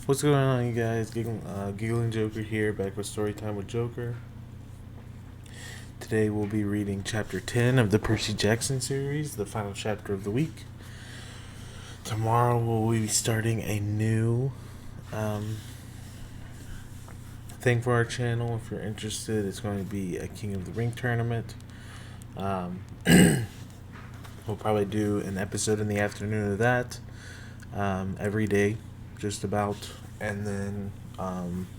What's going on, you guys? Giggling Joker here, back with Storytime with Joker. Today we'll be reading Chapter 10 of the Percy Jackson series, the final chapter of the week. Tomorrow we'll be starting a new thing for our channel. If you're interested, it's going to be a King of the Ring tournament. We'll probably do an episode in the afternoon of that every day, just about. And then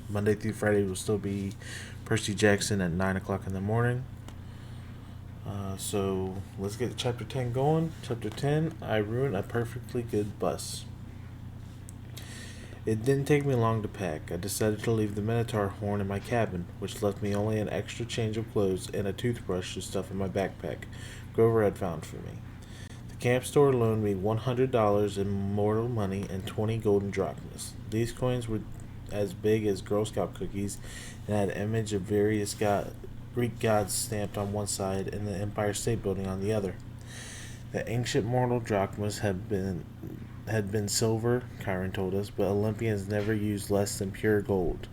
Monday through Friday will still be Percy Jackson at 9 o'clock in the morning. So let's get Chapter 10 going. Chapter 10, I ruined a perfectly good bus. It didn't take me long to pack. I decided to leave the Minotaur horn in my cabin, which left me only an extra change of clothes and a toothbrush to stuff in my backpack Grover had found for me. The camp store loaned me $100 in mortal money and 20 golden drachmas. These coins were as big as Girl Scout cookies and had an image of various Greek gods stamped on one side and the Empire State Building on the other. The ancient mortal drachmas had been silver, Chiron told us, but Olympians never used less than pure gold.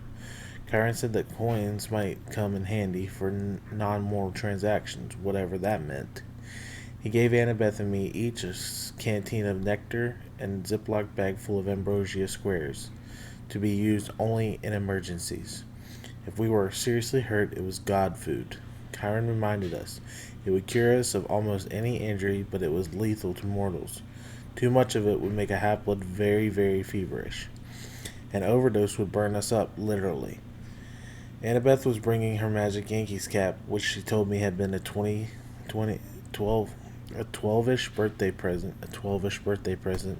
Chiron said that coins might come in handy for non-mortal transactions, whatever that meant. He gave Annabeth and me each a canteen of nectar and a Ziploc bag full of ambrosia squares, to be used only in emergencies. If we were seriously hurt, it was god food. Chiron reminded us. It would cure us of almost any injury, but it was lethal to mortals. Too much of it would make a half-blood very, very feverish. An overdose would burn us up, literally. Annabeth was bringing her magic Yankees cap, which she told me had been a 12-ish birthday present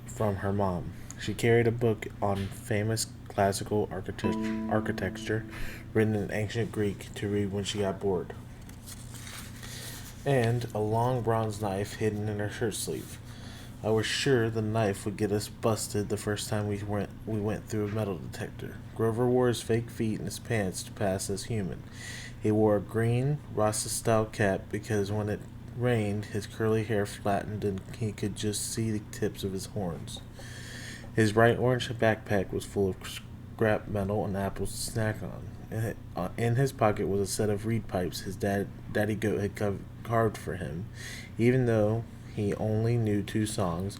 from her mom. She carried a book on famous classical architecture written in ancient Greek to read when she got bored, and a long bronze knife hidden in her shirt sleeve. I was sure the knife would get us busted the first time we went through a metal detector. Grover wore his fake feet in his pants to pass as human. He wore a green Rasta-style cap because when it rained, his curly hair flattened and he could just see the tips of his horns. His bright orange backpack was full of scrap metal and apples to snack on. In his pocket was a set of reed pipes his daddy goat had carved for him, even though he only knew 2 songs,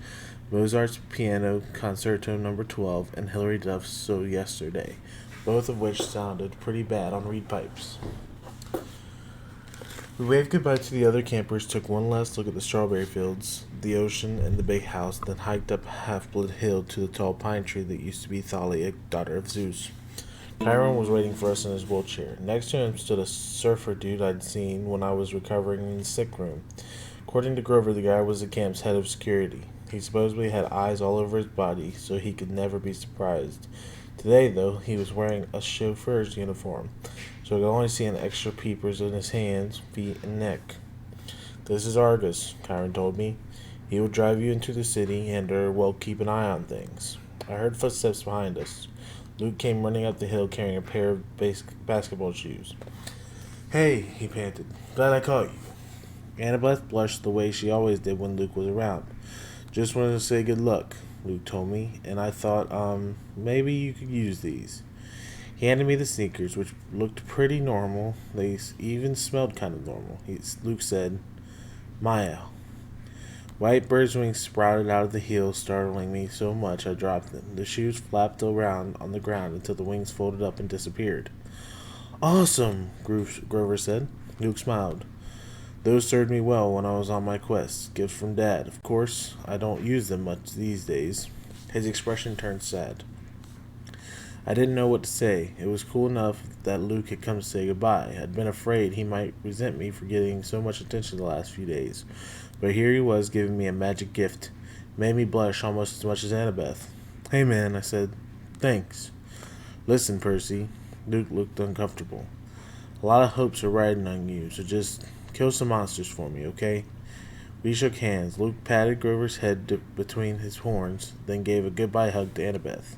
Mozart's Piano Concerto No. 12 and Hilary Duff's So Yesterday, both of which sounded pretty bad on reed pipes. We waved goodbye to the other campers, took one last look at the strawberry fields, the ocean, and the big house, then hiked up Half-Blood Hill to the tall pine tree that used to be Thalia, daughter of Zeus. Chiron was waiting for us in his wheelchair. Next to him stood a surfer dude I'd seen when I was recovering in the sick room. According to Grover, the guy was the camp's head of security. He supposedly had eyes all over his body, so he could never be surprised. Today, though, he was wearing a chauffeur's uniform, so I could only see an extra peepers in his hands, feet, and neck. This is Argus, Chiron told me. He will drive you into the city and, keep an eye on things. I heard footsteps behind us. Luke came running up the hill carrying a pair of basketball shoes. "Hey," he panted. "Glad I caught you." Annabeth blushed the way she always did when Luke was around. "Just wanted to say good luck," Luke told me, and I thought, maybe you could use these. He handed me the sneakers, which looked pretty normal. They even smelled kind of normal. Luke said, "Maya." White bird's wings sprouted out of the heel, startling me so much I dropped them. The shoes flapped around on the ground until the wings folded up and disappeared. "Awesome," Grover said. Luke smiled. "Those served me well when I was on my quest. Gifts from Dad. Of course, I don't use them much these days." His expression turned sad. I didn't know what to say. It was cool enough that Luke had come to say goodbye. I'd been afraid he might resent me for getting so much attention the last few days. But here he was giving me a magic gift. It made me blush almost as much as Annabeth. "Hey man," I said. "Thanks." "Listen, Percy." Luke looked uncomfortable. "A lot of hopes are riding on you, so just kill some monsters for me, okay?" We shook hands. Luke patted Grover's head between his horns, then gave a goodbye hug to Annabeth,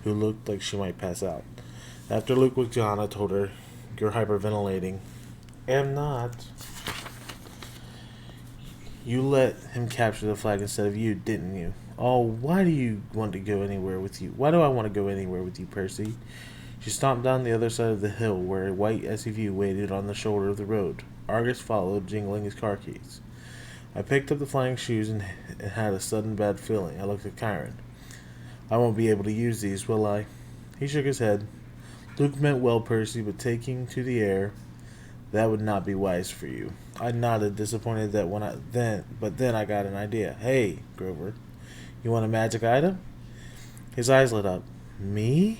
who looked like she might pass out. After Luke was gone, I told her, "You're hyperventilating." "Am not." "You let him capture the flag instead of you, didn't you?" Oh, why do you want to go anywhere with you? Why do I want to go anywhere with you, Percy? She stomped down the other side of the hill where a white SUV waited on the shoulder of the road. Argus followed, jingling his car keys. I picked up the flying shoes and had a sudden bad feeling. I looked at Kyron. I won't be able to use these, will I? He shook his head. Luke meant well, Percy, but taking to the air, that would not be wise for you. I nodded, disappointed that but then I got an idea. Hey, Grover, you want a magic item? His eyes lit up. Me?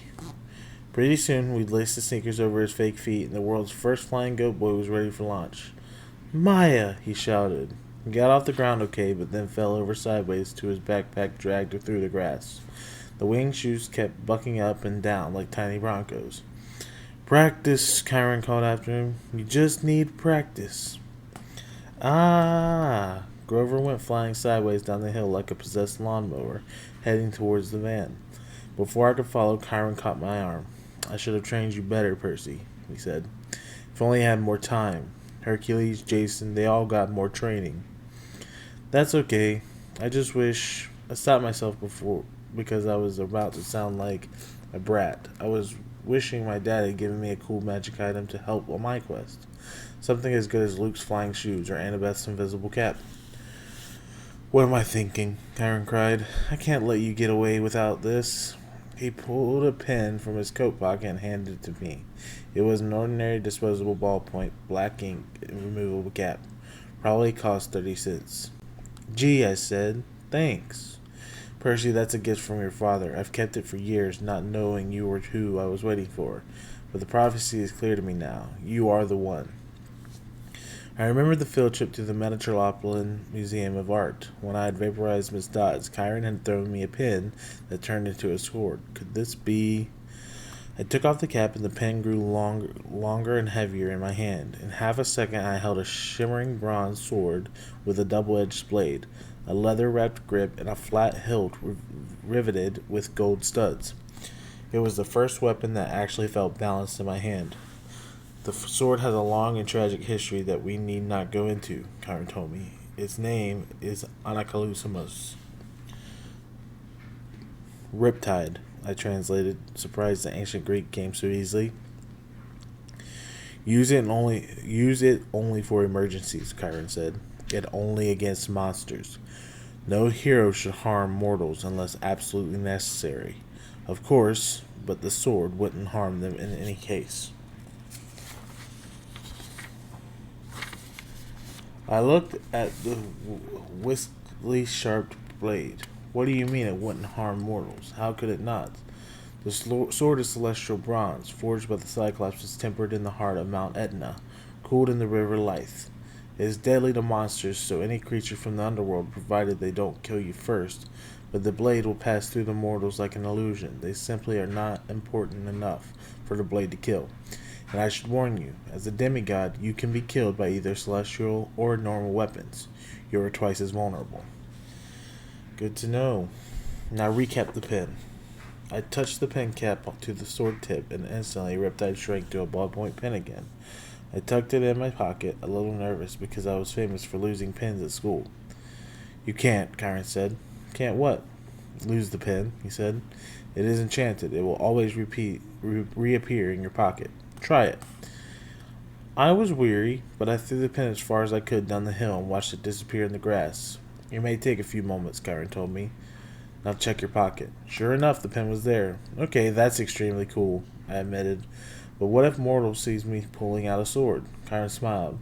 Pretty soon, we'd laced the sneakers over his fake feet, and the world's first flying goat boy was ready for launch. Maya! He shouted. He got off the ground okay, but then fell over sideways to his backpack dragged her through the grass. The winged shoes kept bucking up and down like tiny broncos. Practice, Kyron called after him. You just need practice. Ah! Grover went flying sideways down the hill like a possessed lawnmower, heading towards the van. Before I could follow, Kyron caught my arm. I should have trained you better, Percy, he said. If only I had more time. Hercules, Jason, they all got more training. That's okay. I just wish... I stopped myself before because I was about to sound like a brat. I was wishing my dad had given me a cool magic item to help on my quest. Something as good as Luke's flying shoes or Annabeth's invisible cap. What am I thinking? Kyron cried. I can't let you get away without this. He pulled a pen from his coat pocket and handed it to me. It was an ordinary disposable ballpoint, black ink, and removable cap. Probably cost 30 cents. Gee, I said. Thanks. Percy, that's a gift from your father. I've kept it for years, not knowing you were who I was waiting for. But the prophecy is clear to me now. You are the one. I remember the field trip to the Metropolitan Museum of Art. When I had vaporized Miss Dodds, Kyron had thrown me a pen that turned into a sword. Could this be... I took off the cap and the pen grew longer and heavier in my hand. In half a second I held a shimmering bronze sword with a double-edged blade, a leather-wrapped grip, and a flat hilt riveted with gold studs. It was the first weapon that actually felt balanced in my hand. The sword has a long and tragic history that we need not go into, Kyron told me. Its name is Anakalusimus. Riptide, I translated, surprised the ancient Greek came so easily. Use it only for emergencies, Kyron said. Yet only against monsters. No hero should harm mortals unless absolutely necessary. Of course, but the sword wouldn't harm them in any case. I looked at the whiskily sharp blade. What do you mean it wouldn't harm mortals? How could it not? The sword is celestial bronze, forged by the Cyclops, tempered in the heart of Mount Etna, cooled in the river Lythe. It is deadly to monsters, so any creature from the underworld, provided they don't kill you first, but the blade will pass through the mortals like an illusion. They simply are not important enough for the blade to kill. And I should warn you, as a demigod, you can be killed by either celestial or normal weapons. You are twice as vulnerable. Good to know. Now recap the pen. I touched the pen cap to the sword tip, and instantly Riptide shrank to a ballpoint pen again. I tucked it in my pocket, a little nervous because I was famous for losing pens at school. You can't, Kyron said. Can't what? Lose the pen, he said. It is enchanted. It will always reappear in your pocket. Try it. I was weary, but I threw the pen as far as I could down the hill and watched it disappear in the grass. It may take a few moments, Kyron told me. Now check your pocket. Sure enough, the pen was there. Okay, that's extremely cool, I admitted. But what if mortal sees me pulling out a sword? Kyron smiled.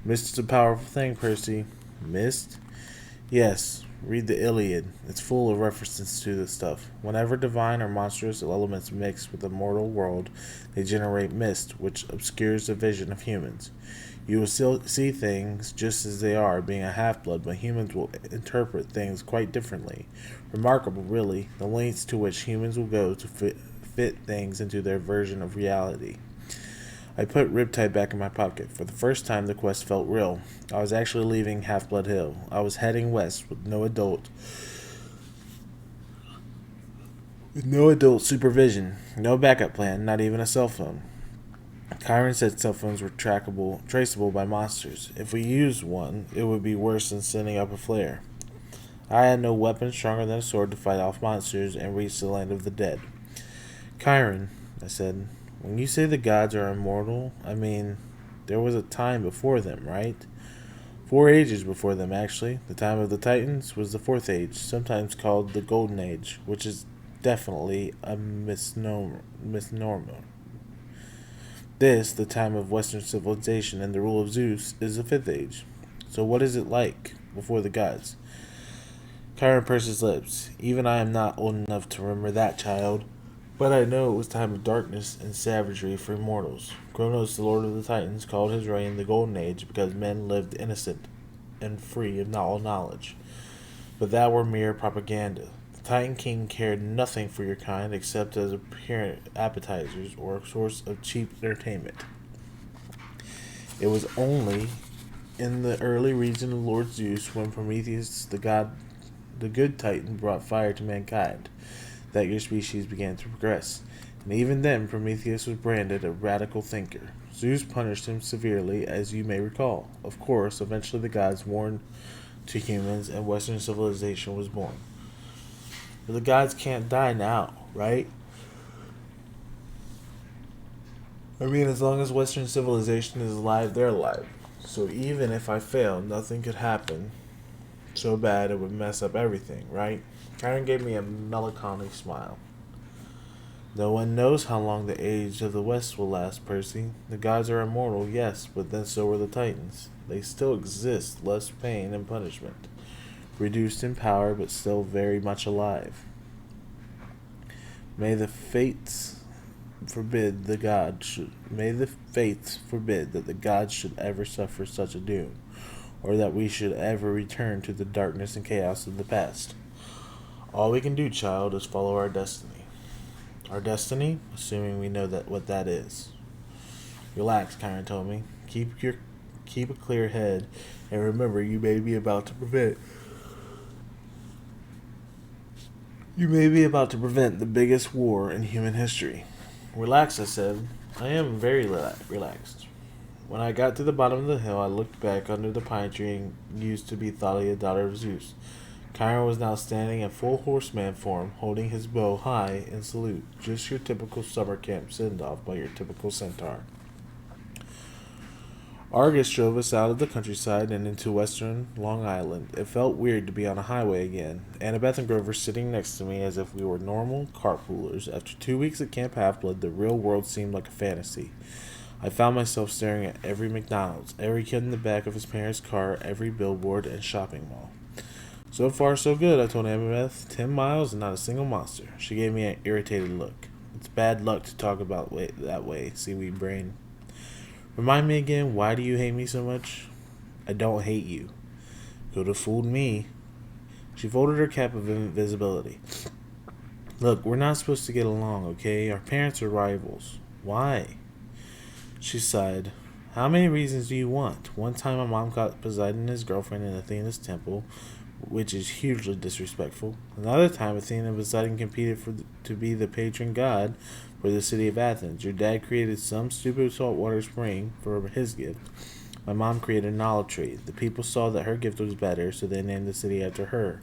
Mist is a powerful thing, Percy. Mist? Yes. Read the Iliad. It's full of references to this stuff. Whenever divine or monstrous elements mix with the mortal world, they generate mist, which obscures the vision of humans. You will still see things just as they are, being a half-blood, but humans will interpret things quite differently. Remarkable, really, the lengths to which humans will go to fit things into their version of reality. I put Riptide back in my pocket. For the first time, the quest felt real. I was actually leaving Half-Blood Hill. I was heading west with no adult supervision, no backup plan, not even a cell phone. Kyron said cell phones were traceable by monsters. If we used one, it would be worse than sending up a flare. I had no weapon stronger than a sword to fight off monsters and reach the land of the dead. Chiron, I said, when you say the gods are immortal, I mean, there was a time before them, right? 4 ages before them, actually. The time of the Titans was the fourth age, sometimes called the Golden Age, which is definitely a misnomer. This, the time of Western civilization and the rule of Zeus, is the fifth age. So what is it like before the gods? Chiron pursed his lips. Even I am not old enough to remember that, child. But I know it was time of darkness and savagery for mortals. Kronos, the lord of the Titans, called his reign the Golden Age because men lived innocent and free of all knowledge. But that were mere propaganda. The Titan King cared nothing for your kind except as apparent appetizers or a source of cheap entertainment. It was only in the early region of Lord Zeus when Prometheus, the good Titan, brought fire to mankind that your species began to progress. And even then, Prometheus was branded a radical thinker. Zeus punished him severely, as you may recall. Of course, eventually the gods warned to humans and Western civilization was born. But the gods can't die now, right? I mean, as long as Western civilization is alive, they're alive. So even if I fail, nothing could happen so bad it would mess up everything, right? Karen gave me a melancholy smile. No one knows how long the age of the West will last, Percy. The gods are immortal, yes, but then so are the Titans. They still exist, less pain and punishment. Reduced in power, but still very much alive. May the fates forbid that the gods should ever suffer such a doom, or that we should ever return to the darkness and chaos of the past. All we can do, child, is follow our destiny. Our destiny, assuming we know what that is. Relax, Chiron told me. Keep a clear head, and remember, you may be about to prevent the biggest war in human history. Relax, I said. I am very relaxed. When I got to the bottom of the hill, I looked back under the pine tree and used to be Thalia, daughter of Zeus. Chiron was now standing in full horseman form, holding his bow high in salute. Just your typical summer camp send-off by your typical centaur. Argus drove us out of the countryside and into western Long Island. It felt weird to be on a highway again. Annabeth and Grover sitting next to me as if we were normal carpoolers. After 2 weeks at Camp Half-Blood, the real world seemed like a fantasy. I found myself staring at every McDonald's, every kid in the back of his parents' car, every billboard and shopping mall. So far, so good, I told Annabeth. 10 miles and not a single monster. She gave me an irritated look. It's bad luck to talk about that way, seaweed brain. Remind me again, why do you hate me so much? I don't hate you. Could have fooled me. She folded her cap of invisibility. Look, we're not supposed to get along, okay? Our parents are rivals. Why? She sighed. How many reasons do you want? One time my mom caught Poseidon and his girlfriend in Athena's temple, which is hugely disrespectful. Another time, Athena and Poseidon competed to be the patron god for the city of Athens. Your dad created some stupid saltwater spring for his gift. My mom created an olive tree. The people saw that her gift was better, so they named the city after her.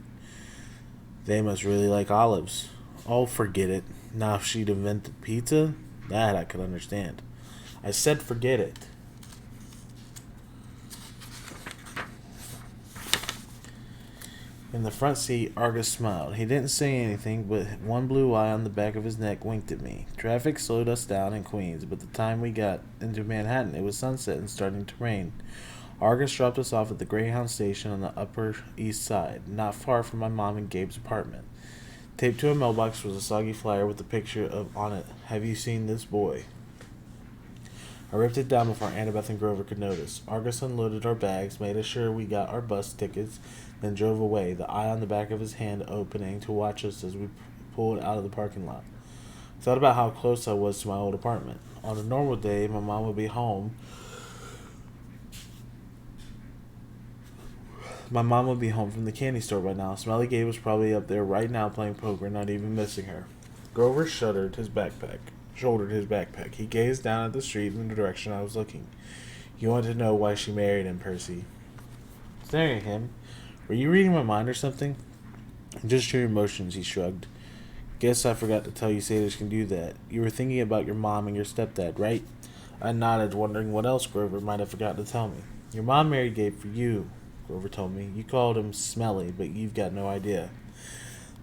They must really like olives. Oh, forget it. Now if she'd invented pizza, that I could understand. I said forget it. In the front seat, Argus smiled. He didn't say anything, but one blue eye on the back of his neck winked at me. Traffic slowed us down in Queens, but the time we got into Manhattan, it was sunset and starting to rain. Argus dropped us off at the Greyhound station on the Upper East Side, not far from my mom and Gabe's apartment. Taped to a mailbox was a soggy flyer with a picture on it. Have you seen this boy? I ripped it down before Annabeth and Grover could notice. Argus unloaded our bags, made us sure we got our bus tickets, then drove away, the eye on the back of his hand opening to watch us as we pulled out of the parking lot. I thought about how close I was to my old apartment. On a normal day, my mom would be home. My mom would be home from the candy store by now. Smelly Gabe was probably up there right now playing poker, not even missing her. Grover shouldered his backpack. He gazed down at the street in the direction I was looking. You want to know why she married him, Percy? Staring at him. Were you reading my mind or something? Just your emotions, he shrugged. Guess I forgot to tell you sailors can do that. You were thinking about your mom and your stepdad, right? I nodded, wondering what else Grover might have forgotten to tell me. Your mom married Gabe for you, Grover told me. You called him smelly, but you've got no idea.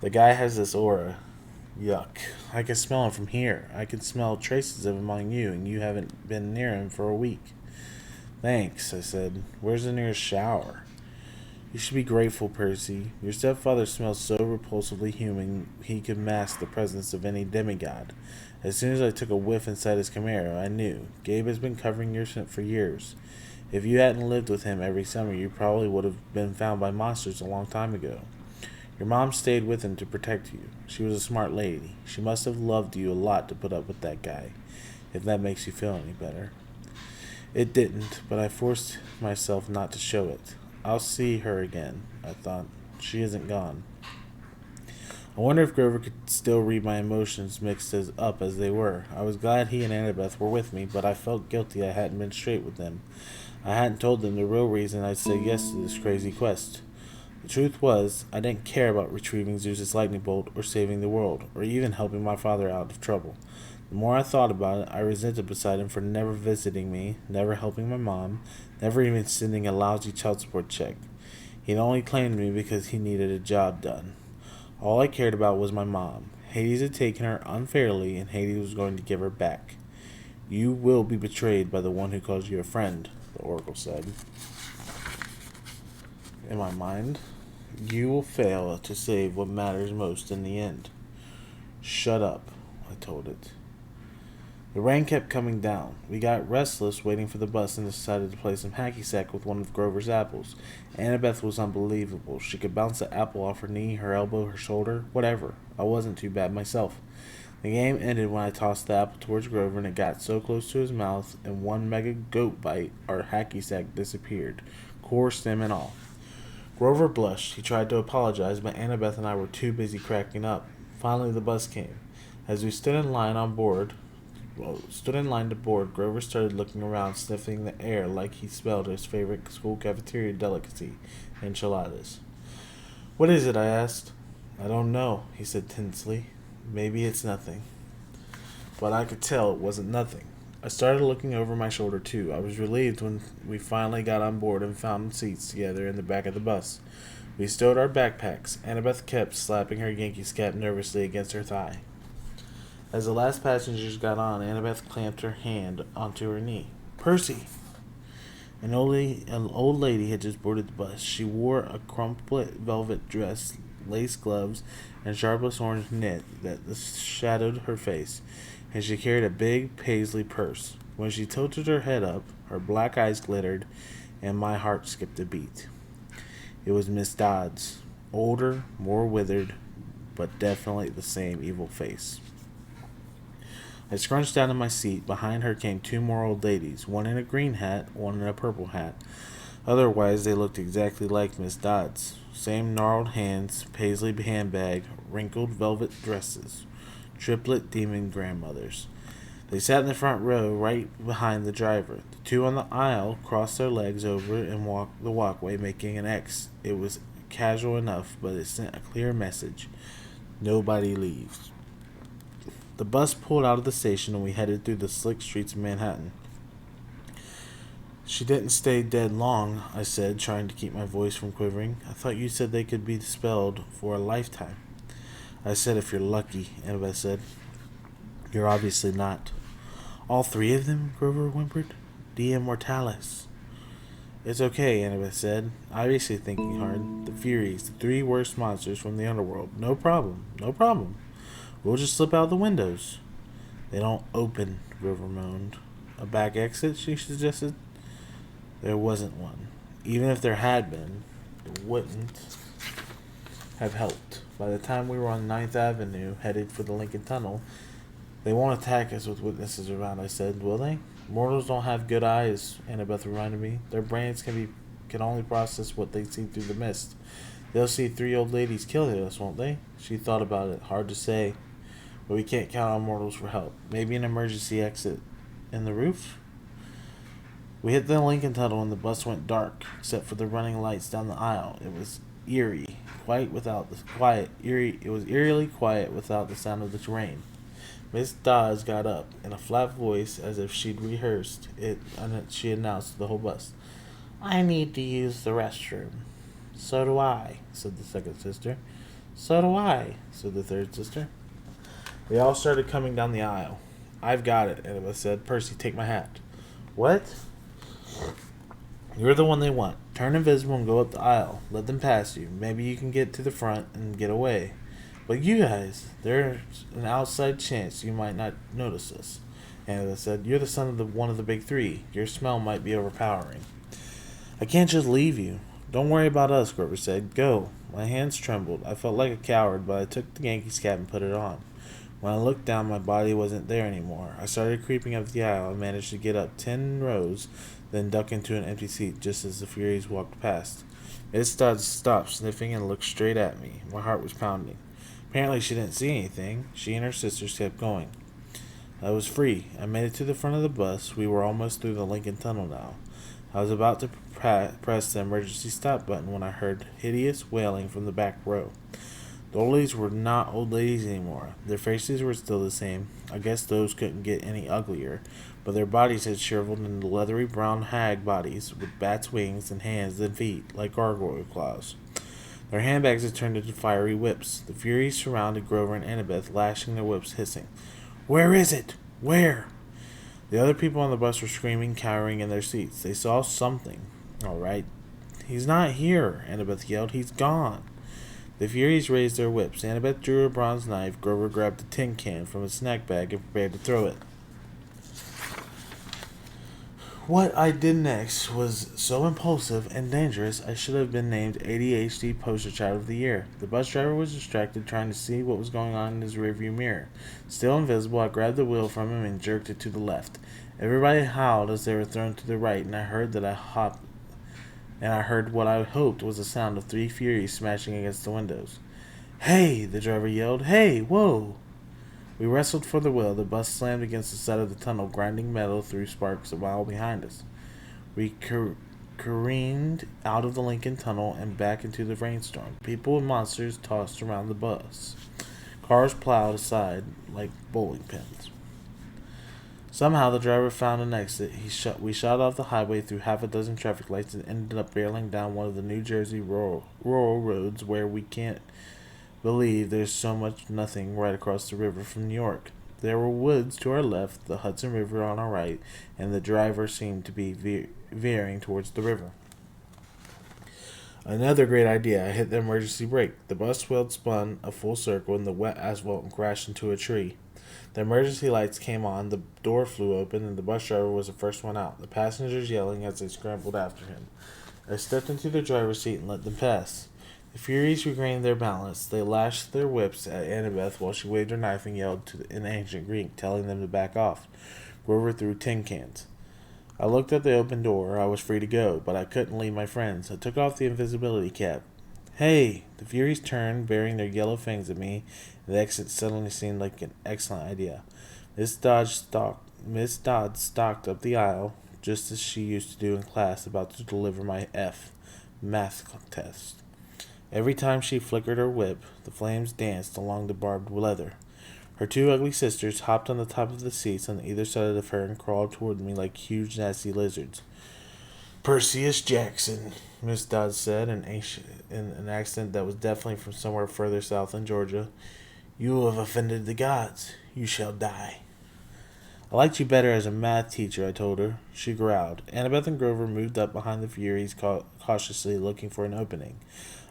The guy has this aura. Yuck. I can smell him from here. I can smell traces of him on you, and you haven't been near him for a week. Thanks, I said. Where's the nearest shower? You should be grateful, Percy. Your stepfather smells so repulsively human he could mask the presence of any demigod. As soon as I took a whiff inside his Camaro, I knew. Gabe has been covering your scent for years. If you hadn't lived with him every summer, you probably would have been found by monsters a long time ago. Your mom stayed with him to protect you. She was a smart lady. She must have loved you a lot to put up with that guy, if that makes you feel any better. It didn't, but I forced myself not to show it. I'll see her again, I thought. She isn't gone. I wonder if Grover could still read my emotions mixed up as they were. I was glad he and Annabeth were with me, but I felt guilty I hadn't been straight with them. I hadn't told them the real reason I'd said yes to this crazy quest. The truth was, I didn't care about retrieving Zeus's lightning bolt or saving the world, or even helping my father out of trouble. The more I thought about it, I resented Poseidon for never visiting me, never helping my mom, never even sending a lousy child support check. He'd only claimed me because he needed a job done. All I cared about was my mom. Hades had taken her unfairly, and Hades was going to give her back. You will be betrayed by the one who calls you a friend, the oracle said. In my mind, you will fail to save what matters most in the end. Shut up, I told it. The rain kept coming down. We got restless waiting for the bus and decided to play some hacky sack with one of Grover's apples. Annabeth was unbelievable. She could bounce the apple off her knee, her elbow, her shoulder, whatever. I wasn't too bad myself. The game ended when I tossed the apple towards Grover and it got so close to his mouth, in one mega goat bite, our hacky sack disappeared, core, stem, and all. Grover blushed. He tried to apologize, but Annabeth and I were too busy cracking up. Finally, the bus came. As we stood in line to board, Grover started looking around, sniffing the air like he smelled his favorite school cafeteria delicacy, enchiladas. What is it? I asked. I don't know, he said tensely. Maybe it's nothing. But I could tell it wasn't nothing. I started looking over my shoulder too. I was relieved when we finally got on board and found seats together in the back of the bus. We stowed our backpacks. Annabeth kept slapping her Yankees cap nervously against her thigh. As the last passengers got on, Annabeth clamped her hand onto her knee. Percy! An old lady had just boarded the bus. She wore a crumpled velvet dress, lace gloves, and sharpless orange knit that shadowed her face, and she carried a big paisley purse. When she tilted her head up, her black eyes glittered, and my heart skipped a beat. It was Miss Dodds, older, more withered, but definitely the same evil face. I scrunched down in my seat. Behind her came two more old ladies, one in a green hat, one in a purple hat. Otherwise, they looked exactly like Miss Dodds. Same gnarled hands, paisley handbag, wrinkled velvet dresses. Triplet demon grandmothers. They sat in the front row, right behind the driver. The two on the aisle crossed their legs over and walked the walkway, making an X. It was casual enough, but it sent a clear message. Nobody leaves. The bus pulled out of the station and we headed through the slick streets of Manhattan. She didn't stay dead long, I said, trying to keep my voice from quivering. I thought you said they could be dispelled for a lifetime. I said if you're lucky, Annabeth said. You're obviously not. All three of them? Grover whimpered. Dia Mortalis. It's okay, Annabeth said, obviously thinking hard. The Furies, the three worst monsters from the underworld. No problem. No problem. We'll just slip out the windows. They don't open, Grover moaned. A back exit, she suggested. There wasn't one. Even if there had been, it wouldn't have helped. By the time we were on 9th Avenue, headed for the Lincoln Tunnel, they won't attack us with witnesses around, I said, will they? Mortals don't have good eyes, Annabeth reminded me. Their brains can only process what they see through the mist. They'll see three old ladies killing us, won't they? She thought about it. Hard to say. But we can't count on mortals for help. Maybe an emergency exit in the roof? We hit the Lincoln Tunnel and the bus went dark, except for the running lights down the aisle. It was eerie, It was eerily quiet without the sound of the rain. Miss Dodds got up in a flat voice, as if she'd rehearsed it, and she announced to the whole bus, "I need to use the restroom." "So do I," said the second sister. "So do I," said the third sister. They all started coming down the aisle. "I've got it," Annabeth said. "Percy, take my hat." "What?" "You're the one they want. Turn invisible and go up the aisle. Let them pass you. Maybe you can get to the front and get away. But you guys, there's an outside chance you might not notice us." Annabeth said. "You're the son of one of the big three. Your smell might be overpowering." "I can't just leave you." "Don't worry about us," Grover said. "Go." My hands trembled. I felt like a coward, but I took the Yankees cap and put it on. When I looked down, my body wasn't there anymore. I started creeping up the aisle and managed to get up 10 rows, then duck into an empty seat just as the Furies walked past. Miss Dodds stopped sniffing and looked straight at me. My heart was pounding. Apparently she didn't see anything. She and her sisters kept going. I was free. I made it to the front of the bus. We were almost through the Lincoln Tunnel now. I was about to press the emergency stop button when I heard hideous wailing from the back row. The old ladies were not old ladies anymore. Their faces were still the same. I guess those couldn't get any uglier, but their bodies had shriveled into leathery brown hag bodies with bats' wings and hands and feet like gargoyle claws. Their handbags had turned into fiery whips. The Furies surrounded Grover and Annabeth, lashing their whips, hissing, "Where is it? Where?" The other people on the bus were screaming, cowering in their seats. They saw something. "All right." "He's not here," Annabeth yelled. "He's gone." The Furies raised their whips. Annabeth drew her bronze knife. Grover grabbed a tin can from his snack bag and prepared to throw it. What I did next was so impulsive and dangerous I should have been named ADHD Poster Child of the Year. The bus driver was distracted trying to see what was going on in his rearview mirror. Still invisible, I grabbed the wheel from him and jerked it to the left. Everybody howled as they were thrown to the right, and I heard what I hoped was the sound of 3 Furies smashing against the windows. "Hey!" the driver yelled. "Hey! Whoa!" We wrestled for the wheel. The bus slammed against the side of the tunnel, grinding metal through sparks a mile behind us. We careened out of the Lincoln Tunnel and back into the rainstorm. People and monsters tossed around the bus. Cars plowed aside like bowling pins. Somehow the driver found an exit. We shot off the highway through half a dozen traffic lights and ended up barreling down one of the New Jersey rural roads where we can't believe there's so much nothing right across the river from New York. There were woods to our left, the Hudson River on our right, and the driver seemed to be veering towards the river. Another great idea. I hit the emergency brake. The bus wheel spun a full circle in the wet asphalt and crashed into a tree. The emergency lights came on, the door flew open, and the bus driver was the first one out, the passengers yelling as they scrambled after him. I stepped into the driver's seat and let them pass. The Furies regained their balance. They lashed their whips at Annabeth while she waved her knife and yelled in ancient Greek, telling them to back off. Grover threw tin cans. I looked at the open door. I was free to go, but I couldn't leave my friends. I took off the invisibility cap. "Hey!" The Furies turned, baring their yellow fangs at me, and the exit suddenly seemed like an excellent idea. Miss Dodds stalked up the aisle, just as she used to do in class, about to deliver my math test. Every time she flickered her whip, the flames danced along the barbed leather. Her 2 ugly sisters hopped on the top of the seats on either side of her and crawled toward me like huge, nasty lizards. "Perseus Jackson," Miss Dodds said in an accent that was definitely from somewhere further south in Georgia, "you have offended the gods. You shall die." "I liked you better as a math teacher," I told her. She growled. Annabeth and Grover moved up behind the Furies, cautiously looking for an opening.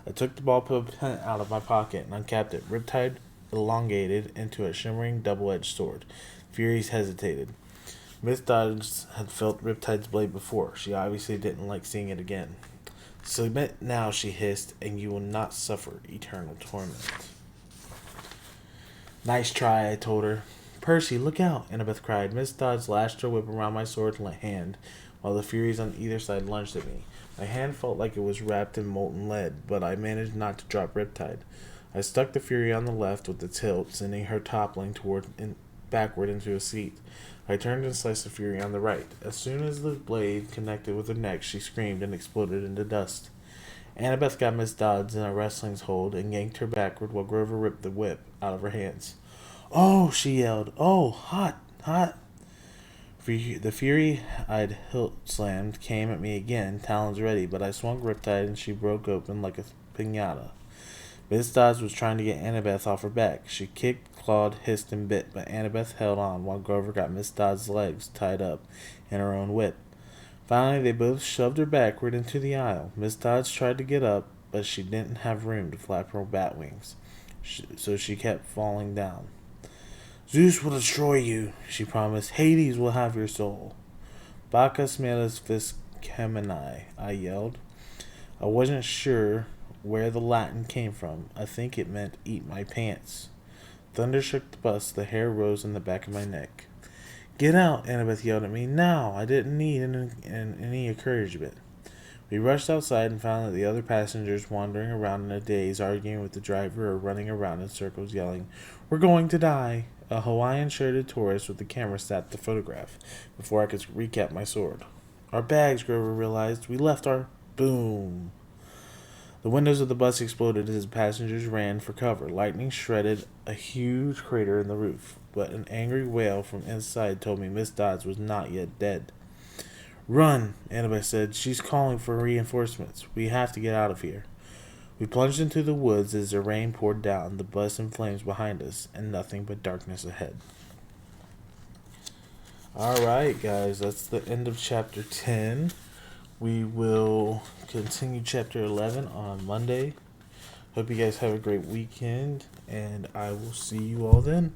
I took the ballpoint pen out of my pocket and uncapped it. Riptide elongated into a shimmering double-edged sword. Furies hesitated. Miss Dodds had felt Riptide's blade before. She obviously didn't like seeing it again. "Submit now," she hissed, "and you will not suffer eternal torment." "Nice try," I told her. "Percy, look out!" Annabeth cried. Miss Dodds lashed her whip around my sword hand, while the Furies on either side lunged at me. My hand felt like it was wrapped in molten lead, but I managed not to drop Riptide. I stuck the Fury on the left with its hilt, sending her toppling backward into a seat. I turned and sliced the Fury on the right. As soon as the blade connected with her neck, she screamed and exploded into dust. Annabeth got Miss Dodds in a wrestling's hold and yanked her backward while Grover ripped the whip out of her hands. "Oh!" she yelled. "Oh, hot, hot!" The fury-eyed hilt slammed came at me again, talons ready, but I swung riptide and she broke open like a piñata. Miss Dodds was trying to get Annabeth off her back. She kicked, clawed, hissed, and bit, but Annabeth held on while Grover got Miss Dodds' legs tied up in her own whip. Finally, they both shoved her backward into the aisle. Miss Dodds tried to get up, but she didn't have room to flap her bat wings, so she kept falling down. "Zeus will destroy you," she promised. "Hades will have your soul." "Bacchus malus vis camini," I yelled. I wasn't sure where the Latin came from. I think it meant eat my pants. Thunder shook the bus. The hair rose in the back of my neck. "Get out," Annabeth yelled at me. "Now!" I didn't need any encouragement. We rushed outside and found that the other passengers wandering around in a daze, arguing with the driver or running around in circles yelling, "We're going to die!" A Hawaiian-shirted tourist with the camera sat to photograph before I could recap my sword. "Our bags," Grover realized. "We left our..." Boom! The windows of the bus exploded as passengers ran for cover. Lightning shredded a huge crater in the roof, but an angry wail from inside told me Miss Dodds was not yet dead. "Run," Annabeth said. "She's calling for reinforcements. We have to get out of here." We plunged into the woods as the rain poured down, the bus in flames behind us, and nothing but darkness ahead. Alright, guys, that's the end of Chapter 10. We will continue Chapter 11 on Monday. Hope you guys have a great weekend, and I will see you all then.